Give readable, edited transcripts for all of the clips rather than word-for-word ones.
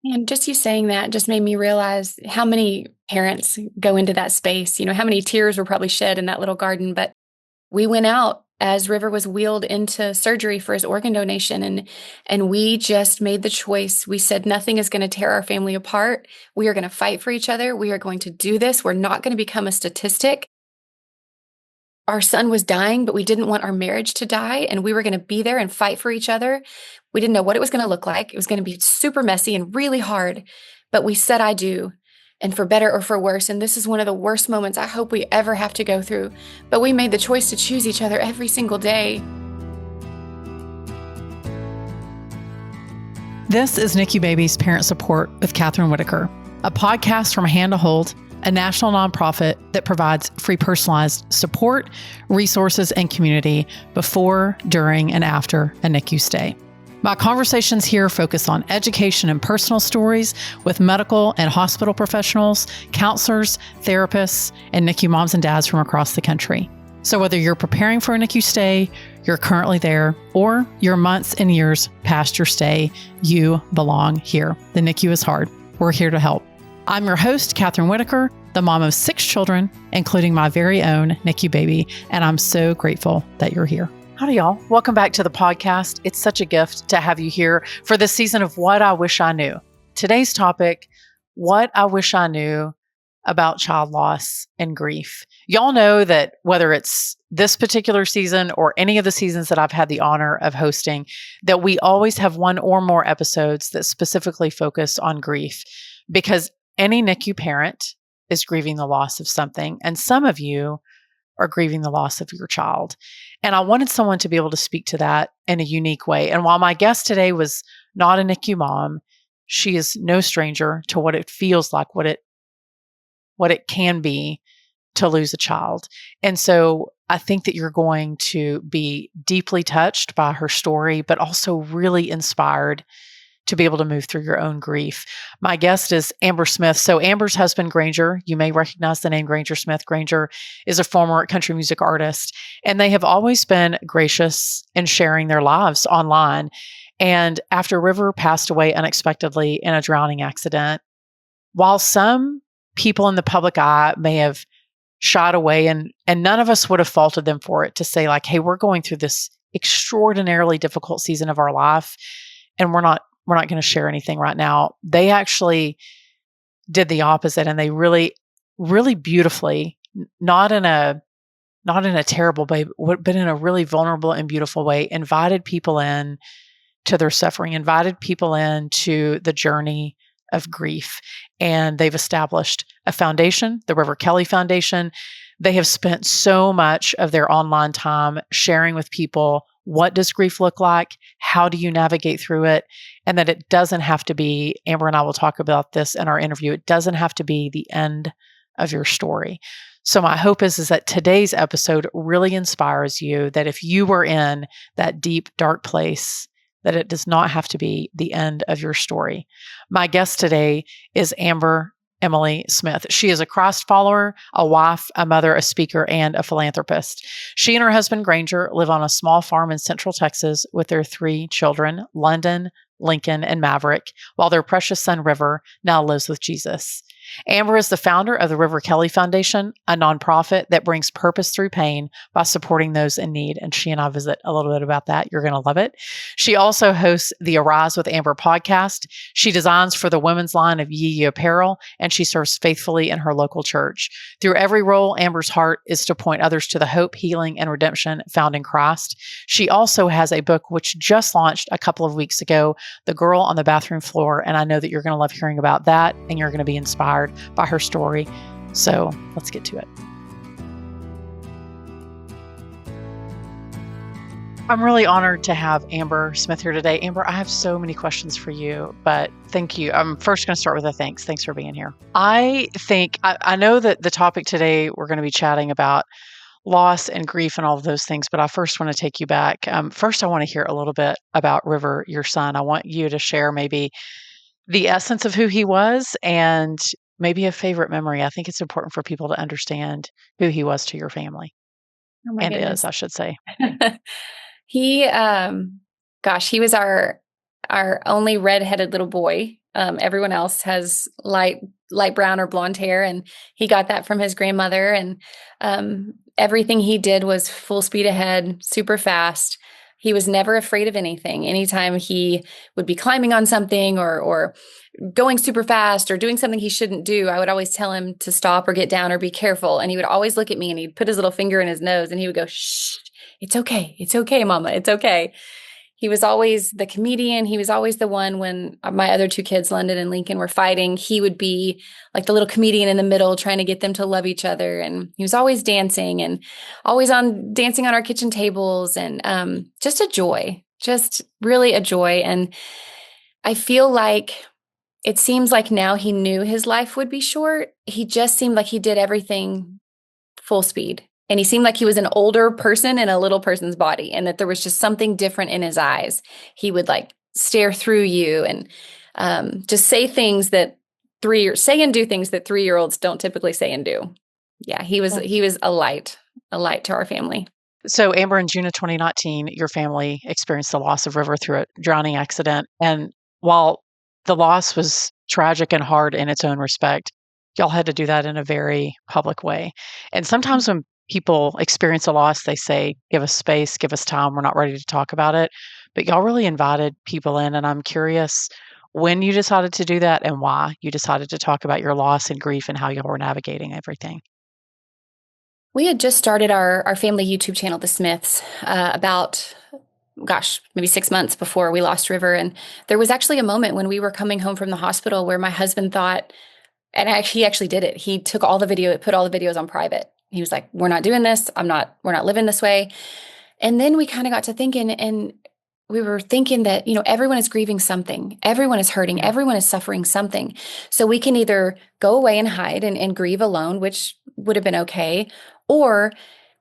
And just you saying that just made me realize how many parents go into that space. How many tears were probably shed in that little garden. But we went out as River was wheeled into surgery for his organ donation, and we just made the choice. We said nothing is going to tear our family apart. We are going to fight for each other. We are going to do this. We're not going to become a statistic. Our son was dying, but we didn't want our marriage to die, and we were going to be there and fight for each other. We didn't know what it was going to look like. It was going to be super messy and really hard, but we said, I do, and for better or for worse. And this is one of the worst moments I hope we ever have to go through, but we made the choice to choose each other every single day. This is NICU Babies Parent Support with Kathryn Whitaker, a podcast from Hand to Hold, a national nonprofit that provides free personalized support, resources, and community before, during, and after a NICU stay. My conversations here focus on education and personal stories with medical and hospital professionals, counselors, therapists, and NICU moms and dads from across the country. So whether you're preparing for a NICU stay, you're currently there, or you're months and years past your stay, you belong here. The NICU is hard. We're here to help. I'm your host, Kathryn Whitaker, the mom of 6 children, including my very own NICU baby, and I'm so grateful that you're here. Howdy, y'all. Welcome back to the podcast. It's such a gift to have you here for this season of What I Wish I Knew. Today's topic, what I wish I knew about child loss and grief. Y'all know that whether it's this particular season or any of the seasons that I've had the honor of hosting, that we always have one or more episodes that specifically focus on grief, because any NICU parent is grieving the loss of something, and some of you are grieving the loss of your child. And I wanted someone to be able to speak to that in a unique way. And while my guest today was not a NICU mom, she is no stranger to what it feels like, what it can be to lose a child. And so I think that you're going to be deeply touched by her story, but also really inspired to be able to move through your own grief. My guest is Amber Smith. So Amber's husband, Granger, you may recognize the name Granger Smith. Granger is a former country music artist, and they have always been gracious in sharing their lives online. And after River passed away unexpectedly in a drowning accident, while some people in the public eye may have shied away, and none of us would have faulted them for it, to say like, hey, we're going through this extraordinarily difficult season of our life, and we're not going to share anything right now. They actually did the opposite, and they really, really beautifully, not in a terrible way, but in a really vulnerable and beautiful way, invited people in to their suffering, invited people in to the journey of grief. And they've established a foundation, the River Kelly Foundation. They have spent so much of their online time sharing with people, what does grief look like? How do you navigate through it? And that it doesn't have to be, Amber and I will talk about this in our interview, it doesn't have to be the end of your story. So my hope is that today's episode really inspires you, that if you were in that deep, dark place, that it does not have to be the end of your story. My guest today is Amber Emily Smith. She is a Christ follower, a wife, a mother, a speaker, and a philanthropist. She and her husband, Granger, live on a small farm in Central Texas with their 3 children, London, Lincoln, and Maverick, while their precious son, River, now lives with Jesus. Amber is the founder of the River Kelly Foundation, a nonprofit that brings purpose through pain by supporting those in need. And she and I visit a little bit about that. You're going to love it. She also hosts the Arise with Amber podcast. She designs for the women's line of Yee Apparel, and she serves faithfully in her local church. Through every role, Amber's heart is to point others to the hope, healing, and redemption found in Christ. She also has a book which just launched a couple of weeks ago, The Girl on the Bathroom Floor. And I know that you're going to love hearing about that, and you're going to be inspired by her story. So let's get to it. I'm really honored to have Amber Smith here today. Amber, I have so many questions for you, but thank you. I'm first going to start with a thanks. Thanks for being here. I know that the topic today, we're going to be chatting about loss and grief and all of those things, but I first want to take you back. First, I want to hear a little bit about River, your son. I want you to share maybe the essence of who he was and maybe a favorite memory. I think it's important for people to understand who he was to your family. Oh my and goodness. is, I should say. He, he was our only redheaded little boy. Everyone else has light brown or blonde hair, and he got that from his grandmother. And everything he did was full speed ahead, super fast. He was never afraid of anything. Anytime he would be climbing on something or going super fast or doing something he shouldn't do, I would always tell him to stop or get down or be careful. And he would always look at me and he'd put his little finger in his nose and he would go, "Shh, it's okay. It's okay, Mama. It's okay." He was always the comedian. He was always the one when my other two kids, London and Lincoln, were fighting. He would be like the little comedian in the middle, trying to get them to love each other. And he was always dancing and always dancing on our kitchen tables, and just a joy, just really a joy. And I feel like it seems like now he knew his life would be short. He just seemed like he did everything full speed. And he seemed like he was an older person in a little person's body, and that there was just something different in his eyes. He would like stare through you and just say things that say and do things that 3-year-olds don't typically say and do. Yeah, he was a light to our family. So, Amber, in June of 2019, your family experienced the loss of River through a drowning accident. And while the loss was tragic and hard in its own respect, y'all had to do that in a very public way. And sometimes when people experience a loss, they say, give us space, give us time. We're not ready to talk about it. But y'all really invited people in. And I'm curious when you decided to do that and why you decided to talk about your loss and grief and how y'all were navigating everything. We had just started our family YouTube channel, The Smiths, about, maybe 6 months before we lost River. And there was actually a moment when we were coming home from the hospital where my husband thought, and he actually did it. He took all the video, put all the videos on private. He was like, we're not doing this. we're not living this way. And then we kind of got to thinking, and we were thinking that, everyone is grieving something. Everyone is hurting. Everyone is suffering something. So we can either go away and hide and grieve alone, which would have been okay, or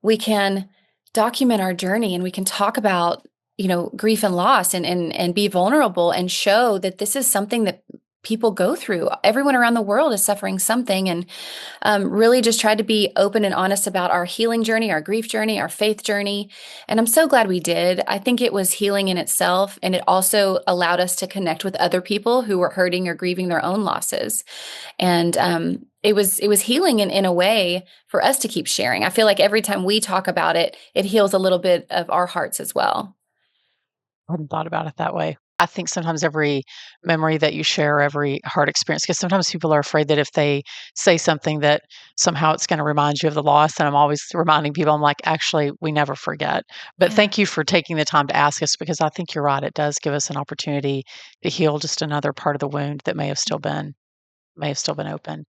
we can document our journey and we can talk about, grief and loss and be vulnerable and show that this is something that people go through. Everyone around the world is suffering something, and really just tried to be open and honest about our healing journey, our grief journey, our faith journey. And I'm so glad we did. I think it was healing in itself, and it also allowed us to connect with other people who were hurting or grieving their own losses. And it was healing in a way for us to keep sharing. I feel like every time we talk about it, it heals a little bit of our hearts as well. I hadn't thought about it that way. I think sometimes every memory that you share, every hard experience, because sometimes people are afraid that if they say something that somehow it's going to remind you of the loss. And I'm always reminding people, I'm like, actually, we never forget. But thank you for taking the time to ask us, because I think you're right. It does give us an opportunity to heal just another part of the wound that may have still been open.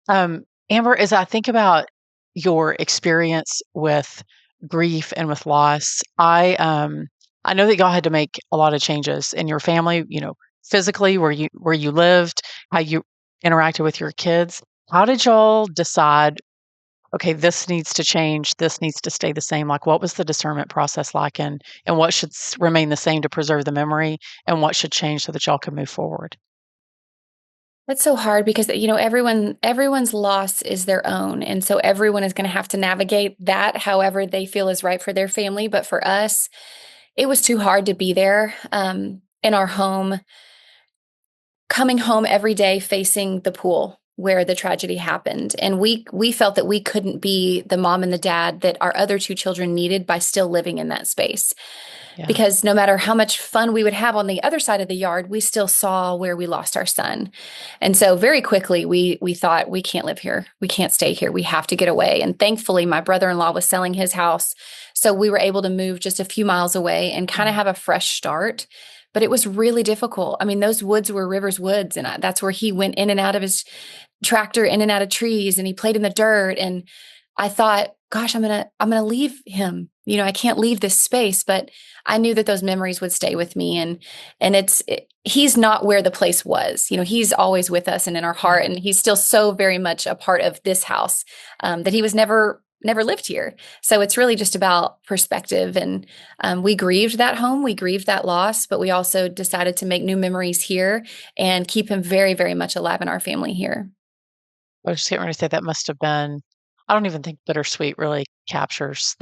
Amber, as I think about your experience with grief and with loss, I know that y'all had to make a lot of changes in your family, physically where you lived, how you interacted with your kids. How did y'all decide, okay, this needs to change, this needs to stay the same? Like, what was the discernment process like, and what should remain the same to preserve the memory, and what should change so that y'all can move forward? That's so hard because, everyone's loss is their own. And so everyone is going to have to navigate that however they feel is right for their family. But for us, it was too hard to be there in our home, coming home every day facing the pool where the tragedy happened. And we felt that we couldn't be the mom and the dad that our other two children needed by still living in that space. Yeah. Because no matter how much fun we would have on the other side of the yard, we still saw where we lost our son. And so very quickly, we thought, we can't live here. We can't stay here. We have to get away. And thankfully, my brother-in-law was selling his house. So we were able to move just a few miles away and kind of have a fresh start. But it was really difficult. I mean, those woods were River's woods. And that's where he went in and out of his tractor, in and out of trees, and he played in the dirt. And I thought, gosh, I'm going to leave him. I can't leave this space, but I knew that those memories would stay with me. And he's not where the place was. He's always with us and in our heart. And he's still so very much a part of this house that he was never lived here. So it's really just about perspective. And we grieved that home. We grieved that loss, but we also decided to make new memories here and keep him very, very much alive in our family here. I was just getting ready to say that must have been, I don't even think bittersweet really captures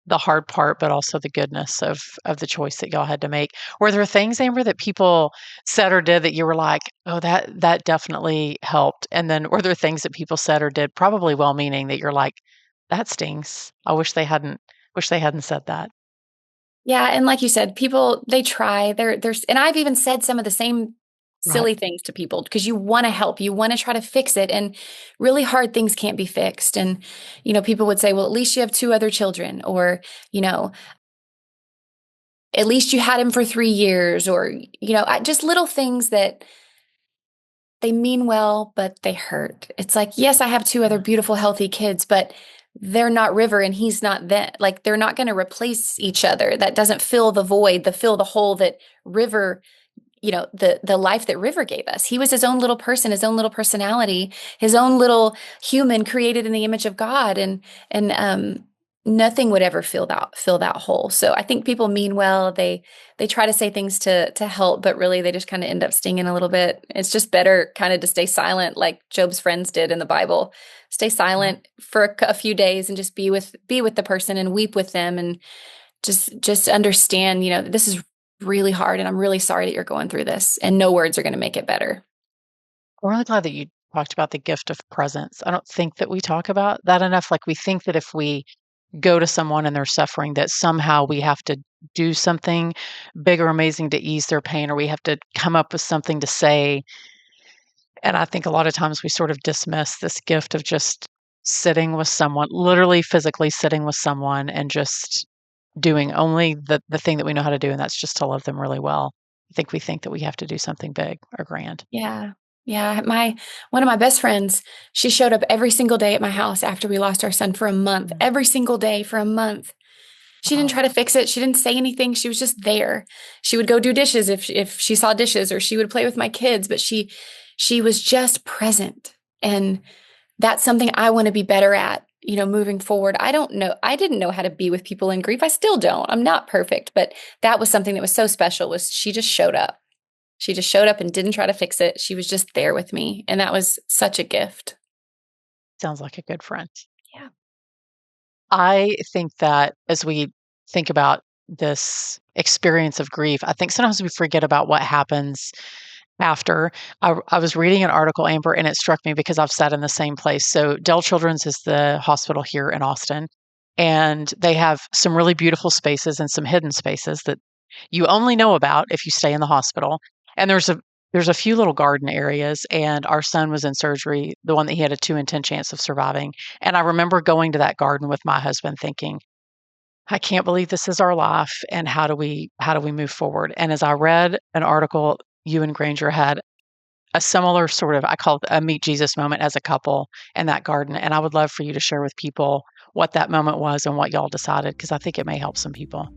the hard part, but also the goodness of the choice that y'all had to make. Were there things, Amber, that people said or did that you were like, oh, that definitely helped? And then were there things that people said or did, probably well-meaning, that you're like, that stings. I wish they hadn't said that. Yeah, and like you said, people they try. There's and I've even said some of the same Right. silly things to people because you want to help, you want to try to fix it, and really hard things can't be fixed. And people would say, "Well, at least you have two other children," or you know, "At least you had him for 3 years," or just little things that they mean well, but they hurt. It's like, yes, I have two other beautiful, healthy kids, but they're not River and he's not that. Like, they're not going to replace each other. That doesn't fill the void, fill the hole that River, the life that River gave us. He was his own little person, his own little personality, his own little human created in the image of God. And nothing would ever fill that hole. So I think people mean well. They try to say things to help, but really they just kind of end up stinging a little bit. It's just better kind of to stay silent, like Job's friends did in the Bible. Stay Right. silent for a few days and just be with the person and weep with them, and just understand, this is really hard and I'm really sorry that you're going through this, and no words are going to make it better. I'm really glad that you talked about the gift of presence. I don't think that we talk about that enough. Like, we think that if we go to someone and they're suffering, that somehow we have to do something big or amazing to ease their pain, or we have to come up with something to say. And I think a lot of times we sort of dismiss this gift of just sitting with someone, literally physically sitting with someone and just doing only the thing that we know how to do, and that's just to love them really well. I think we think that we have to do something big or grand. Yeah. Yeah. One of my best friends, she showed up every single day at my house after we lost our son for a month, Mm. every single day for a month. She didn't Wow. try to fix it. She didn't say anything. She was just there. She would go do dishes if she saw dishes, or she would play with my kids, but she was just present. And that's something I want to be better at, moving forward. I don't know. I didn't know how to be with people in grief. I still don't. I'm not perfect, but that was something that was so special, was she just showed up. She just showed up and didn't try to fix it. She was just there with me. And that was such a gift. Sounds like a good friend. Yeah. I think that as we think about this experience of grief, I think sometimes we forget about what happens after. I was reading an article, Amber, and it struck me because I've sat in the same place. So Dell Children's is the hospital here in Austin, and they have some really beautiful spaces and some hidden spaces that you only know about if you stay in the hospital. And there's a few little garden areas, and our son was in surgery, the one that he had a 2 in 10 chance of surviving. And I remember going to that garden with my husband thinking, I can't believe this is our life, and how do we move forward? And as I read an article, you and Granger had a similar sort of, I call it a meet Jesus moment as a couple in that garden. And I would love for you to share with people what that moment was and what y'all decided, because I think it may help some people.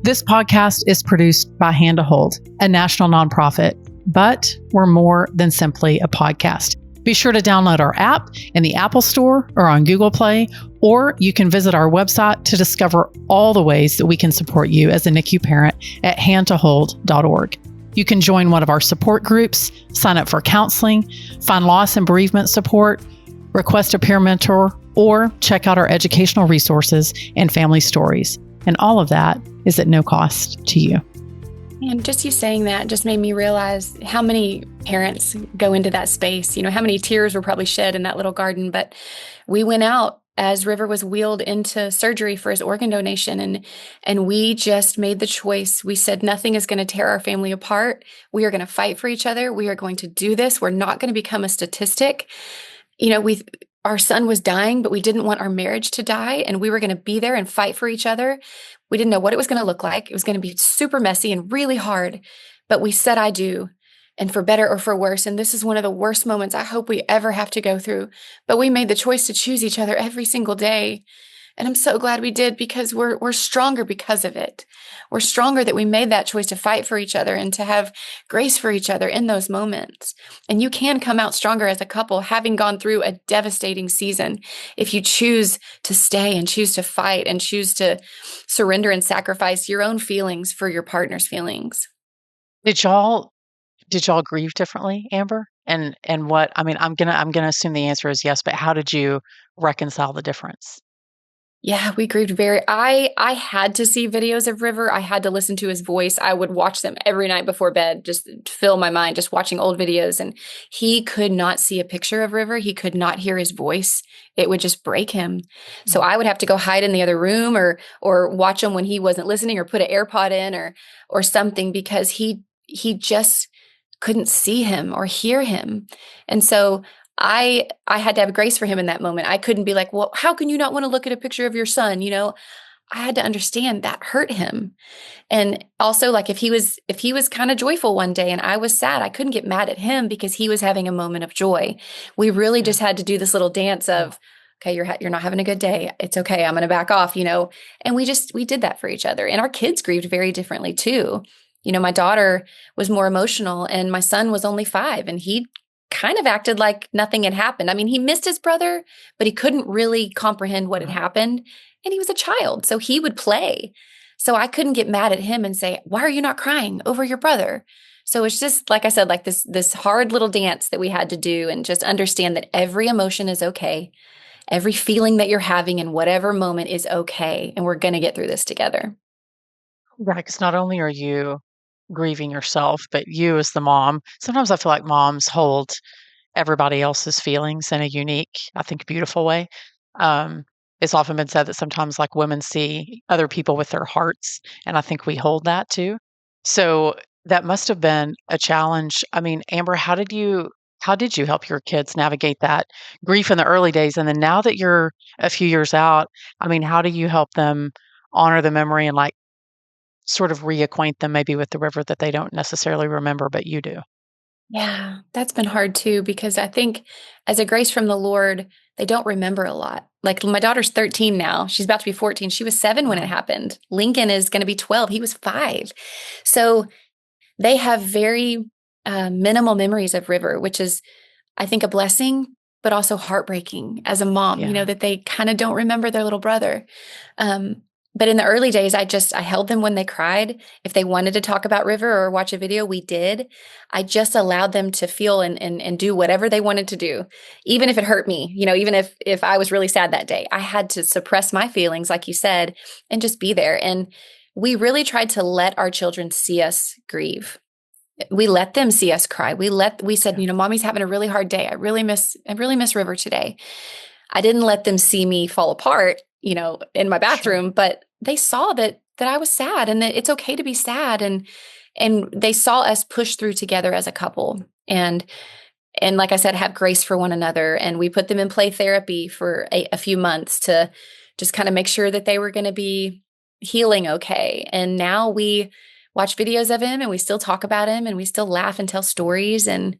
This podcast is produced by Hand to Hold, a national nonprofit, but we're more than simply a podcast. Be sure to download our app in the Apple Store or on Google Play, or you can visit our website to discover all the ways that we can support you as a NICU parent at handtohold.org. You can join one of our support groups, sign up for counseling, find loss and bereavement support, request a peer mentor, or check out our educational resources and family stories. And all of that is at no cost to you. And just you saying that just made me realize how many parents go into that space, how many tears were probably shed in that little garden. But we went out as River was wheeled into surgery for his organ donation, and we just made the choice. We said, nothing is going to tear our family apart. We are going to fight for each other. We are going to do this. We're not going to become a statistic. Our son was dying, but we didn't want our marriage to die, and we were going to be there and fight for each other. We didn't know what it was going to look like. It was going to be super messy and really hard, but we said, I do, and for better or for worse. And this is one of the worst moments I hope we ever have to go through, but we made the choice to choose each other every single day. And I'm so glad we did, because we're stronger because of it. We're stronger that we made that choice to fight for each other and to have grace for each other in those moments. And you can come out stronger as a couple, having gone through a devastating season, if you choose to stay and choose to fight and choose to surrender and sacrifice your own feelings for your partner's feelings. Did y'all grieve differently, Amber? And what, I mean, I'm gonna assume the answer is yes, but how did you reconcile the difference? Yeah, we grieved very. I had to see videos of River. I had to listen to his voice. I would watch them every night before bed, just to fill my mind, just watching old videos. And he could not see a picture of River. He could not hear his voice. It would just break him. So I would have to go hide in the other room or watch him when he wasn't listening, or put an AirPod in or something, because he just couldn't see him or hear him. And so I had to have grace for him in that moment. I couldn't be like, well, how can you not want to look at a picture of your son? I had to understand that hurt him. And also, like, if he was kind of joyful one day and I was sad, I couldn't get mad at him because he was having a moment of joy. We really just had to do this little dance of, okay, you're not having a good day. It's okay. I'm going to back off. And we did that for each other. And our kids grieved very differently too. My daughter was more emotional and my son was only 5, and he kind of acted like nothing had happened. I mean, he missed his brother, but he couldn't really comprehend what had happened. And he was a child, so he would play. So I couldn't get mad at him and say, why are you not crying over your brother? So it's just, like I said, like this hard little dance that we had to do, and just understand that every emotion is okay. Every feeling that you're having in whatever moment is okay. And we're going to get through this together. Right, because not only are you grieving yourself, but you as the mom, sometimes I feel like moms hold everybody else's feelings in a unique, I think, beautiful way. Um, it's often been said that sometimes like women see other people with their hearts, and I think we hold that too. So that must have been a challenge. I mean, Amber, how did you help your kids navigate that grief in the early days? And then now that you're a few years out, I mean, how do you help them honor the memory and like sort of reacquaint them maybe with the river that they don't necessarily remember, but you do? Yeah, that's been hard too, because I think as a grace from the Lord, they don't remember a lot. Like, my daughter's 13 now. She's about to be 14. She was 7 when it Wow. happened. Lincoln is going to be 12. He was 5. So they have very minimal memories of River, which is, I think, a blessing, but also heartbreaking as a mom, Yeah. that they kind of don't remember their little brother. But in the early days, I held them when they cried. If they wanted to talk about River or watch a video, we did. I just allowed them to feel and do whatever they wanted to do, even if it hurt me, even if I was really sad that day. I had to suppress my feelings, like you said, and just be there. And we really tried to let our children see us grieve. We let them see us cry. We said, Yeah. mommy's having a really hard day. I really miss River today. I didn't let them see me fall apart, in my Sure. bathroom, but they saw that I was sad, and that it's okay to be sad. And they saw us push through together as a couple. And like I said, have grace for one another. And we put them in play therapy for a few months to just kind of make sure that they were going to be healing okay. And now we watch videos of him, and we still talk about him, and we still laugh and tell stories. And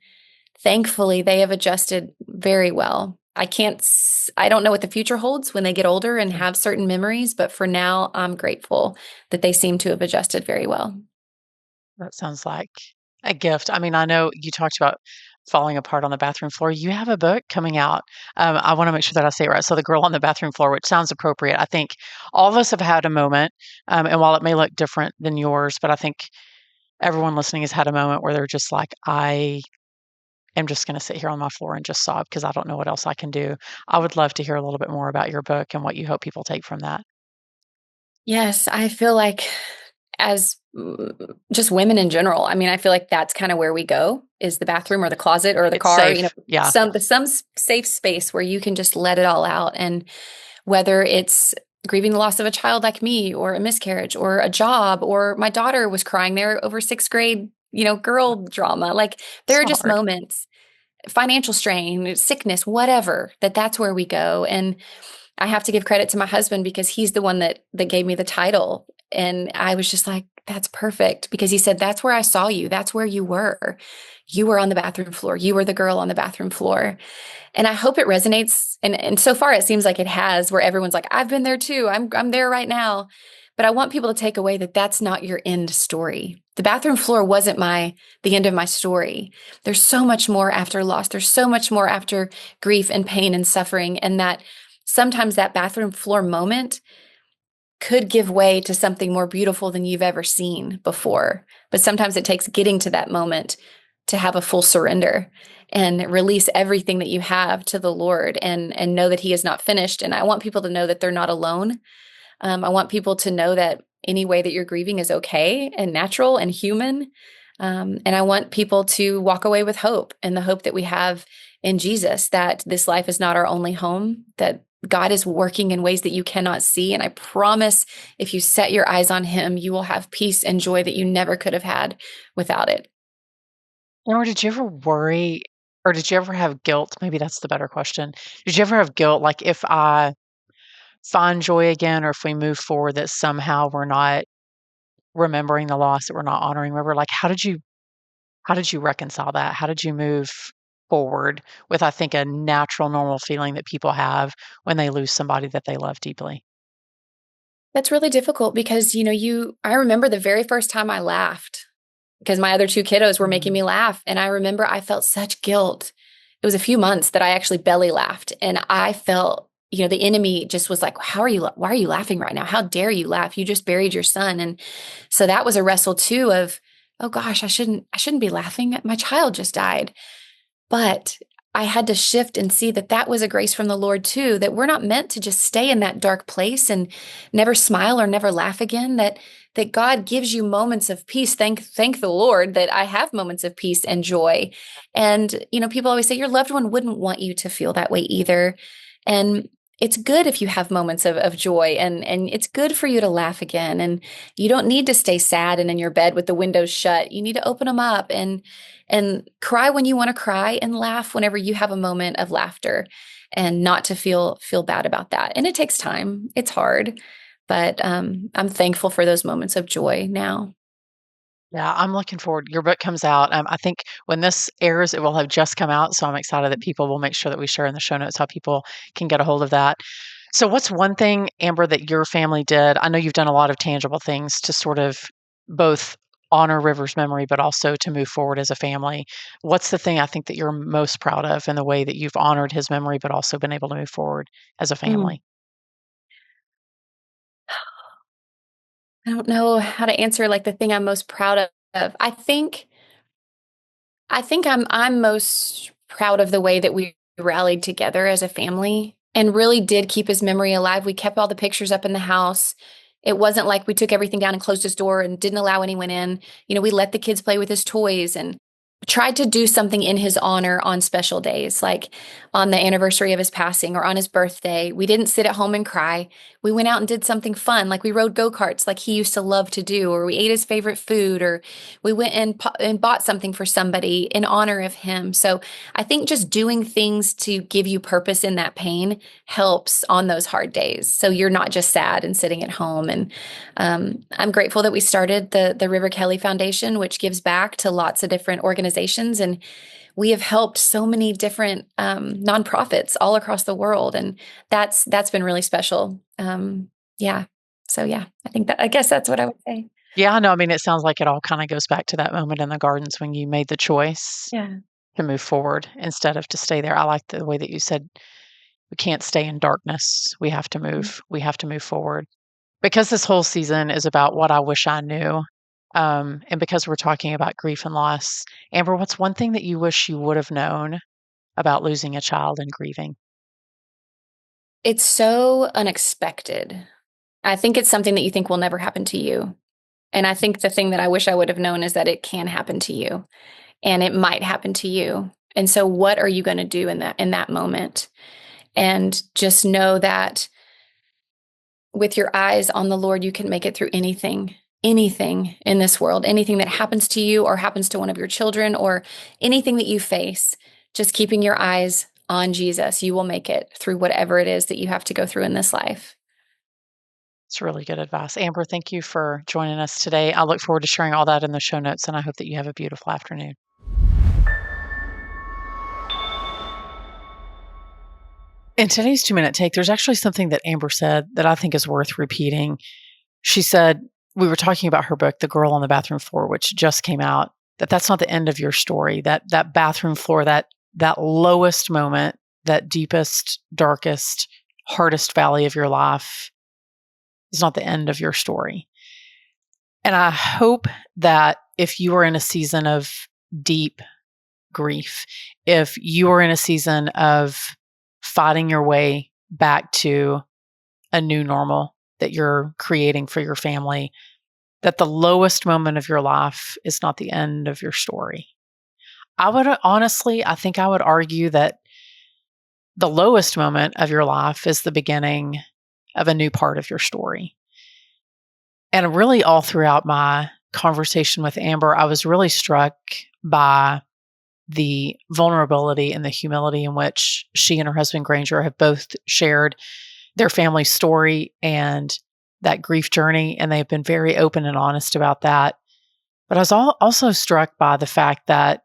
thankfully, they have adjusted very well. I don't know what the future holds when they get older and Sure. have certain memories, but for now, I'm grateful that they seem to have adjusted very well. That sounds like a gift. I mean, I know you talked about falling apart on the bathroom floor. You have a book coming out. I want to make sure that I say it right. So, The Girl on the Bathroom Floor, which sounds appropriate. I think all of us have had a moment, and while it may look different than yours, but I think everyone listening has had a moment where they're just like, I am just going to sit here on my floor and just sob because I don't know what else I can do. I would love to hear a little bit more about your book and what you hope people take from that. Yes, I feel like, as just women in general, I mean, I feel like that's kind of where we go, is the bathroom or the closet or the It's car, safe. Yeah. some safe space where you can just let it all out. And whether it's grieving the loss of a child like me, or a miscarriage, or a job, or my daughter was crying there over 6th grade, girl drama. Like, there are So just hard. moments, financial strain, sickness, whatever, that's where we go. And I have to give credit to my husband, because he's the one that gave me the title. And I was just like, that's perfect, because he said, that's where I saw you. That's where you were. You were on the bathroom floor. You were the girl on the bathroom floor. And I hope it resonates. And so far it seems like it has, where everyone's like, I've been there too. I'm there right now. But I want people to take away that that's not your end story. The bathroom floor wasn't the end of my story. There's so much more after loss. There's so much more after grief and pain and suffering. And that sometimes that bathroom floor moment could give way to something more beautiful than you've ever seen before. But sometimes it takes getting to that moment to have a full surrender and release everything that you have to the Lord and know that He is not finished. And I want people to know that they're not alone. I want people to know that any way that you're grieving is okay and natural and human. And I want people to walk away with hope, and the hope that we have in Jesus, that this life is not our only home, that God is working in ways that you cannot see. And I promise if you set your eyes on Him, you will have peace and joy that you never could have had without it. Or did you ever worry, or did you ever have guilt? Maybe that's the better question. Did you ever have guilt, like if I find joy again, or if we move forward, that somehow we're not remembering the loss, that we're not honoring River? Like, how did you reconcile that? How did you move forward with, I think, a natural, normal feeling that people have when they lose somebody that they love deeply? That's really difficult because, I remember the very first time I laughed because my other two kiddos were making Mhm. me laugh. And I remember I felt such guilt. It was a few months that I actually belly laughed. And I felt, the enemy just was like, why are you laughing right now? How dare you laugh? You just buried your son. And so that was a wrestle too of, oh gosh, I shouldn't be laughing. My child just died. But I had to shift and see that that was a grace from the Lord too, that we're not meant to just stay in that dark place and never smile or never laugh again, that God gives you moments of peace. Thank the Lord that I have moments of peace and joy. And, people always say your loved one wouldn't want you to feel that way either. And it's good if you have moments of joy, and it's good for you to laugh again. And you don't need to stay sad and in your bed with the windows shut. You need to open them up and cry when you want to cry, and laugh whenever you have a moment of laughter, and not to feel bad about that. And it takes time. It's hard, but I'm thankful for those moments of joy now. Yeah, I'm looking forward. Your book comes out. I think when this airs, it will have just come out. So I'm excited that people will make sure that we share in the show notes how people can get a hold of that. So, what's one thing, Amber, that your family did? I know you've done a lot of tangible things to sort of both honor River's memory, but also to move forward as a family. What's the thing I think that you're most proud of in the way that you've honored his memory, but also been able to move forward as a Mm. family? I don't know how to answer like the thing I'm most proud of. I think I'm most proud of the way that we rallied together as a family and really did keep his memory alive. We kept all the pictures up in the house. It wasn't like we took everything down and closed his door and didn't allow anyone in. We let the kids play with his toys and tried to do something in his honor on special days, like on the anniversary of his passing or on his birthday. We didn't sit at home and cry. We went out and did something fun, like we rode go-karts like he used to love to do, or we ate his favorite food, or we went and bought something for somebody in honor of him. So I think just doing things to give you purpose in that pain helps on those hard days. So you're not just sad and sitting at home. And I'm grateful that we started the River Kelly Foundation, which gives back to lots of different organizations. And we have helped so many different nonprofits all across the world. And that's been really special. Yeah. So yeah, I guess that's what I would say. Yeah, no, I mean, it sounds like it all kind of goes back to that moment in the gardens when you made the choice Yeah. to move forward instead of to stay there. I like the way that you said we can't stay in darkness. We have to move. We have to move forward. Because this whole season is about what I wish I knew, and because we're talking about grief and loss, Amber, what's one thing that you wish you would have known about losing a child and grieving? It's so unexpected. I think it's something that you think will never happen to you. And I think the thing that I wish I would have known is that it can happen to you and it might happen to you. And so what are you going to do in that moment? And just know that with your eyes on the Lord, you can make it through anything in this world, anything that happens to you or happens to one of your children or anything that you face. Just keeping your eyes on Jesus, you will make it through whatever it is that you have to go through in this life. It's really good advice. Amber, thank you for joining us today. I look forward to sharing all that in the show notes, and I hope that you have a beautiful afternoon. In today's 2 minute take, there's actually something that Amber said that I think is worth repeating. She said, we were talking about her book, The Girl on the Bathroom Floor, which just came out, that's not the end of your story. That bathroom floor, that lowest moment, that deepest, darkest, hardest valley of your life is not the end of your story. And I hope that if you are in a season of deep grief. If you are in a season of fighting your way back to a new normal that you're creating for your family, that the lowest moment of your life is not the end of your story. I think I would argue that the lowest moment of your life is the beginning of a new part of your story. And really all throughout my conversation with Amber, I was really struck by the vulnerability and the humility in which she and her husband Granger have both shared their family story and that grief journey. And they've been very open and honest about that. But I was also struck by the fact that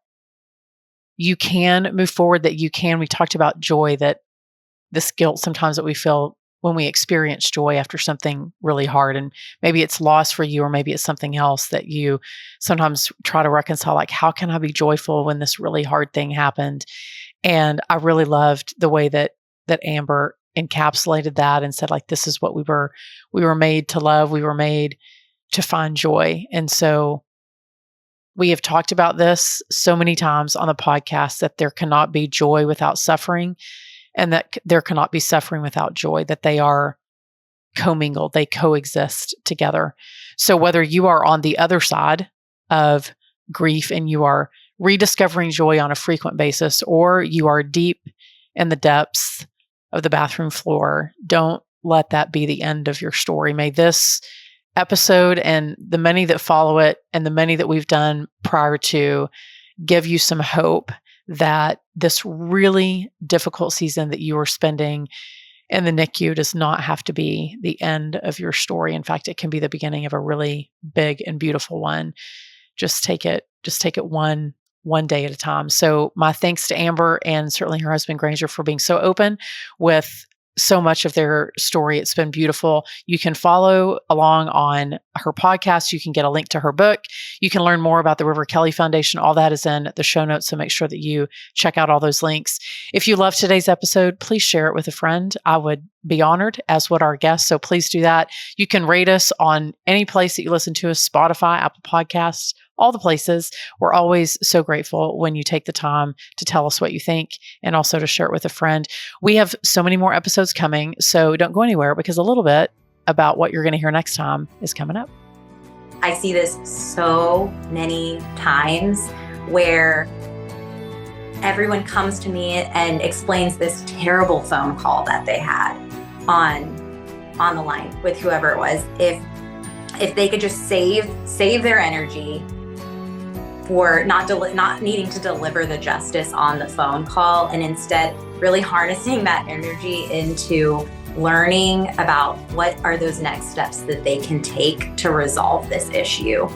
you can move forward, we talked about joy, that this guilt sometimes that we feel when we experience joy after something really hard, and maybe it's loss for you, or maybe it's something else that you sometimes try to reconcile, like, how can I be joyful when this really hard thing happened? And I really loved the way that Amber encapsulated that and said, like, this is what we were made to love. We were made to find joy. And so we have talked about this so many times on the podcast, that there cannot be joy without suffering, and that there cannot be suffering without joy, that they are commingled, they coexist together. So whether you are on the other side of grief and you are rediscovering joy on a frequent basis, or you are deep in the depths of the bathroom floor, don't let that be the end of your story. May this episode and the many that follow it and the many that we've done prior to give you some hope that this really difficult season that you are spending in the NICU does not have to be the end of your story. In fact, it can be the beginning of a really big and beautiful one. Just take it one day at a time. So my thanks to Amber and certainly her husband Granger for being so open with so much of their story. It's been beautiful. You can follow along on her podcast. You can get a link to her book. You can learn more about the River Kelly Foundation. All that is in the show notes. So make sure that you check out all those links. If you love today's episode, please share it with a friend. I would be honored, as would our guests. So please do that. You can rate us on any place that you listen to us, Spotify, Apple Podcasts, all the places. We're always so grateful when you take the time to tell us what you think and also to share it with a friend. We have so many more episodes coming, so don't go anywhere, because a little bit about what you're going to hear next time is coming up. I see this so many times where everyone comes to me and explains this terrible phone call that they had on the line with whoever it was. If they could just save their energy for not needing to deliver the justice on the phone call, and instead really harnessing that energy into learning about what are those next steps that they can take to resolve this issue.